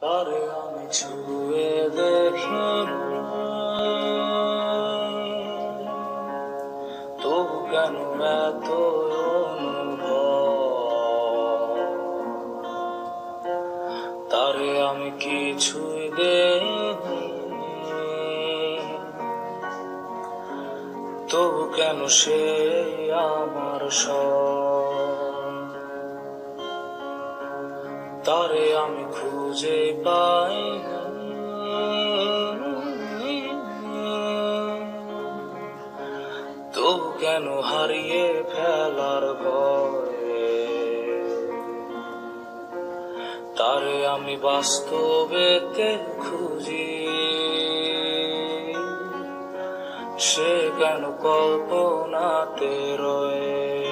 তারে আমি ছুঁয়ে দেখিনি, তবু কেন এত অনুভব? তারে আমি কিছুই দেইনি, তবু কেন সে আমার সব? তারে আমি খুঁজে পাইনি, তবু কেন হারিয়ে ফেলার ভয়ে? তারে আমি বাস্তবেতে খুঁজি, সে কেন কল্পনাতে রয়ে?